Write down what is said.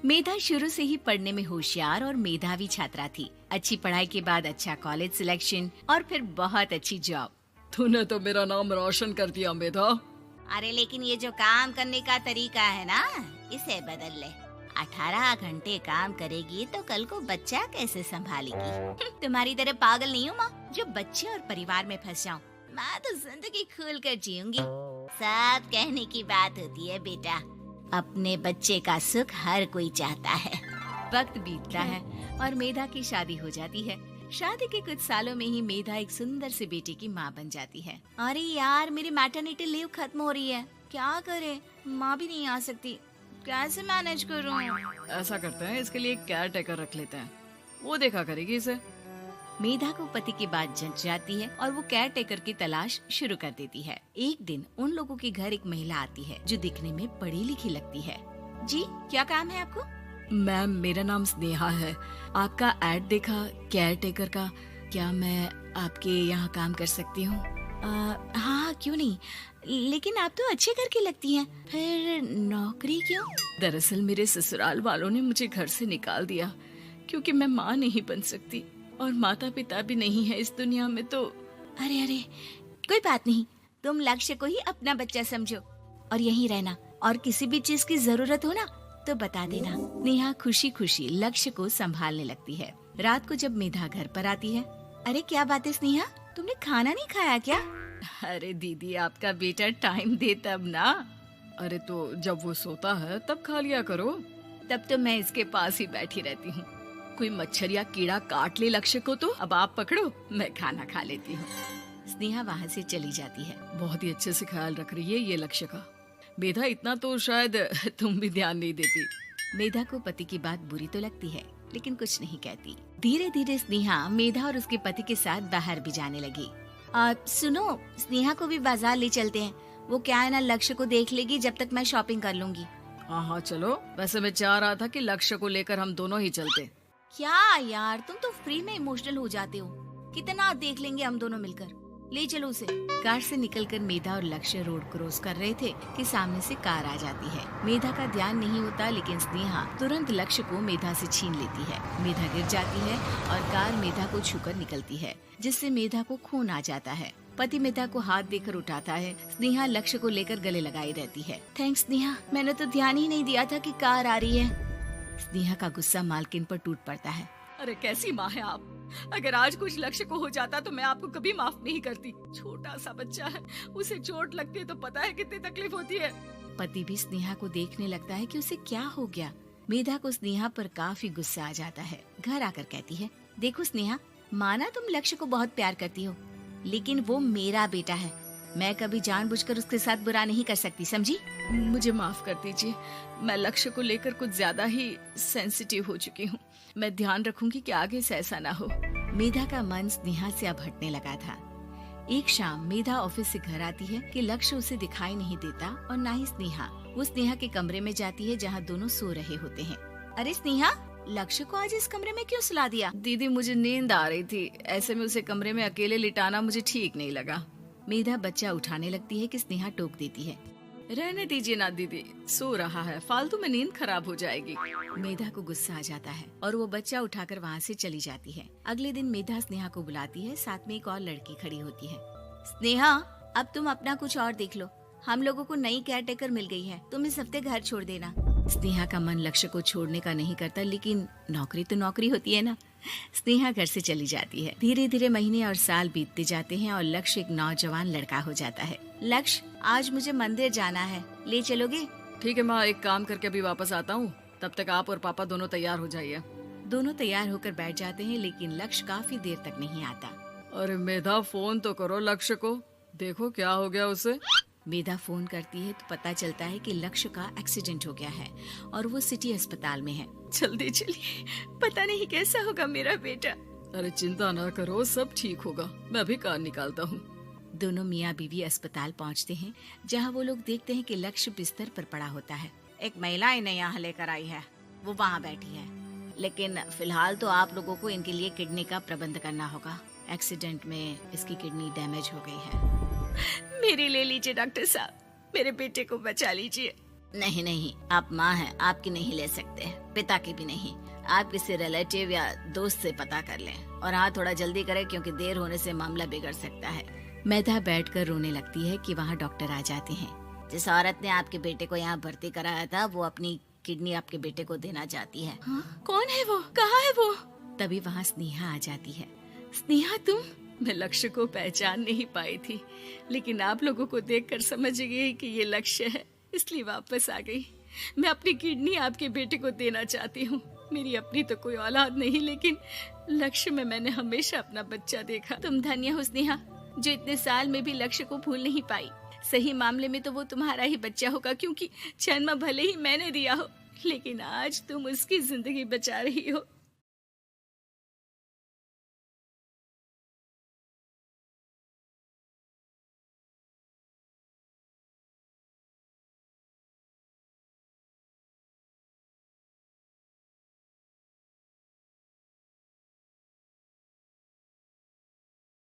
मेधा शुरू से ही पढ़ने में होशियार और मेधावी छात्रा थी। अच्छी पढ़ाई के बाद अच्छा कॉलेज सिलेक्शन और फिर बहुत अच्छी जॉब। तूने तो मेरा नाम रोशन कर दिया मेधा। अरे लेकिन ये जो काम करने का तरीका है ना, इसे बदल ले। 18 घंटे काम करेगी तो कल को बच्चा कैसे संभालेगी? तुम्हारी तरह पागल नहीं हूँ माँ, जो बच्चे और परिवार में फंस जाऊँ। मैं तो जिंदगी खुल कर जीऊंगी। सब कहने की बात होती है बेटा, अपने बच्चे का सुख हर कोई चाहता है। वक्त बीतता है और मेधा की शादी हो जाती है। शादी के कुछ सालों में ही मेधा एक सुंदर से बेटे की माँ बन जाती है। अरे यार, मेरी मैटरनिटी लीव खत्म हो रही है, क्या करे? माँ भी नहीं आ सकती, कैसे मैनेज करूँ? ऐसा करते हैं, इसके लिए एक केयर टेकर रख लेते हैं, वो देखा करेगी इसे। मेधा को पति की बात जंच जाती है और वो केयर टेकर की तलाश शुरू कर देती है। एक दिन उन लोगों के घर एक महिला आती है जो दिखने में पढ़ी लिखी लगती है। जी, क्या काम है आपको? मैम, मेरा नाम स्नेहा है। आपका एड देखा केयर टेकर का, क्या मैं आपके यहाँ काम कर सकती हूँ? हाँ, क्यों नहीं, लेकिन आप तो अच्छे घर की लगती हैं, फिर नौकरी क्यों? दरअसल मेरे ससुराल वालों ने मुझे घर से निकाल दिया क्योंकि मैं माँ नहीं बन सकती और माता पिता भी नहीं है इस दुनिया में। तो अरे अरे, कोई बात नहीं, तुम लक्ष्य को ही अपना बच्चा समझो और यहीं रहना, और किसी भी चीज की जरूरत हो ना तो बता देना। नेहा खुशी खुशी लक्ष्य को संभालने लगती है। रात को जब मेधा घर पर आती है, अरे क्या बात है स्नेहा, तुमने खाना नहीं खाया क्या? अरे दीदी, आपका बेटा टाइम दे तब ना। अरे तो जब वो सोता है तब खा लिया करो। तब तो मैं इसके पास ही बैठी रहती हूँ। कोई मच्छर या कीड़ा काट ले लक्ष्य को तो अब आप पकड़ो, मैं खाना खा लेती हूँ। स्नेहा वहाँ से चली जाती है। बहुत ही अच्छे से ख्याल रख रही है ये लक्ष्य का। मेधा, इतना तो शायद तुम भी ध्यान नहीं देती। मेधा को पति की बात बुरी तो लगती है, लेकिन कुछ नहीं कहती। धीरे धीरे स्नेहा मेधा और उसके पति के साथ बाहर भी जाने लगी। सुनो, स्नेहा को भी बाजार ले चलते हैं, वो क्या है ना, लक्ष्य को देख लेगी जब तक मैं शॉपिंग कर लूंगी। हाँ चलो, वैसे मैं चाह रहा था कि लक्ष्य को लेकर हम दोनों ही चलते। क्या यार, तुम तो फ्री में इमोशनल हो जाते हो, कितना देख लेंगे हम दोनों मिलकर, ले चलो उसे। कार से निकलकर मेधा और लक्ष्य रोड क्रॉस कर रहे थे कि सामने से कार आ जाती है। मेधा का ध्यान नहीं होता, लेकिन स्नेहा तुरंत लक्ष्य को मेधा से छीन लेती है। मेधा गिर जाती है और कार मेधा को छूकर निकलती है, जिससे मेधा को खून आ जाता है। पति मेधा को हाथ देकर उठाता है। स्नेहा लक्ष्य को लेकर गले लगाई रहती है। थैंक्स स्नेहा, मैंने तो ध्यान ही नहीं दिया था कि कार आ रही है। स्नेहा का गुस्सा मालकिन पर टूट पड़ता है। अरे कैसी माँ है आप, अगर आज कुछ लक्ष्य को हो जाता तो मैं आपको कभी माफ नहीं करती। छोटा सा बच्चा है, उसे चोट लगती है तो पता है कितनी तकलीफ होती है। पति भी स्नेहा को देखने लगता है कि उसे क्या हो गया। मेधा को स्नेहा पर काफी गुस्सा आ जाता है। घर आकर कहती है, देखो स्नेहा, माना तुम लक्ष्य को बहुत प्यार करती हो, लेकिन वो मेरा बेटा है, मैं कभी जानबूझकर उसके साथ बुरा नहीं कर सकती, समझी? मुझे माफ कर दीजिए, मैं लक्ष्य को लेकर कुछ ज्यादा ही सेंसिटिव हो चुकी हूँ। मैं ध्यान रखूंगी कि आगे से ऐसा ना हो। मेधा का मन स्नेहा से अब हटने लगा था। एक शाम मेधा ऑफिस से घर आती है कि लक्ष्य उसे दिखाई नहीं देता और ना ही स्नेहा। वो स्नेहा के कमरे में जाती है जहाँ दोनों सो रहे होते हैं। अरे स्नेहा, लक्ष्य को आज इस कमरे में क्यों सुला दिया? दीदी, मुझे नींद आ रही थी, ऐसे में उसे कमरे में अकेले लिटाना मुझे ठीक नहीं लगा। मेधा बच्चा उठाने लगती है कि स्नेहा टोक देती है। रहने दीजिए ना दीदी, सो रहा है, फालतू में नींद खराब हो जाएगी। मेधा को गुस्सा आ जाता है और वो बच्चा उठाकर वहाँ से चली जाती है। अगले दिन मेधा स्नेहा को बुलाती है, साथ में एक और लड़की खड़ी होती है। स्नेहा, अब तुम अपना कुछ और देख लो, हम लोगों को नई केयर टेकर मिल गई है, तुम इस हफ्ते घर छोड़ देना। स्नेहा का मन लक्ष्य को छोड़ने का नहीं करता, लेकिन नौकरी तो नौकरी होती है ना। स्नेहा घर से चली जाती है। धीरे धीरे महीने और साल बीतते जाते हैं और लक्ष्य एक नौजवान लड़का हो जाता है। लक्ष्य, आज मुझे मंदिर जाना है, ले चलोगे? ठीक है माँ, एक काम करके अभी वापस आता हूँ, तब तक आप और पापा दोनों तैयार हो जाइए। दोनों तैयार होकर बैठ जाते हैं, लेकिन लक्ष्य काफी देर तक नहीं आता। अरे मेधा, फोन तो करो लक्ष्य को, देखो क्या हो गया उसे। मेधा फोन करती है तो पता चलता है कि लक्ष्य का एक्सीडेंट हो गया है और वो सिटी अस्पताल में है। जल्दी चलिए, पता नहीं कैसा होगा मेरा बेटा। अरे चिंता ना करो, सब ठीक होगा, मैं अभी कार निकालता हूँ। दोनों मियाँ बीवी अस्पताल पहुँचते हैं, जहाँ वो लोग देखते हैं कि लक्ष्य बिस्तर पर पड़ा होता है। एक महिला इन्हें यहाँ लेकर आई है, वो वहाँ बैठी है, लेकिन फिलहाल तो आप लोगों को इनके लिए किडनी का प्रबंध करना होगा। एक्सीडेंट में इसकी किडनी डैमेज हो गई है। मेरी ले लीजिए डॉक्टर साहब, मेरे बेटे को बचा लीजिए। नहीं नहीं, आप माँ हैं, आपकी नहीं ले सकते, पिता की भी नहीं। आप किसी रिलेटिव या दोस्त से पता कर लें और हाँ थोड़ा जल्दी करें क्योंकि देर होने से मामला बिगड़ सकता है। मेधा बैठकर रोने लगती है कि वहाँ डॉक्टर आ जाते हैं। जिस औरत ने आपके बेटे को यहाँ भर्ती कराया था वो अपनी किडनी आपके बेटे को देना चाहती है। हाँ? कौन है वो? कहाँ है वो? तभी वहाँ स्नेहा आ जाती है। स्नेहा तुम? मैं लक्ष्य को पहचान नहीं पाई थी, लेकिन आप लोगों को देखकर समझ गई कि ये लक्ष्य है, इसलिए वापस आ गई। मैं अपनी किडनी आपके बेटे को देना चाहती हूँ। मेरी अपनी तो कोई औलाद नहीं, लेकिन लक्ष्य में मैंने हमेशा अपना बच्चा देखा। तुम धन्य हो स्नेहा, जो इतने साल में भी लक्ष्य को भूल नहीं पाई। सही मामले में तो वो तुम्हारा ही बच्चा होगा, क्योंकि जन्म भले ही मैंने दिया हो, लेकिन आज तुम उसकी जिंदगी बचा रही हो।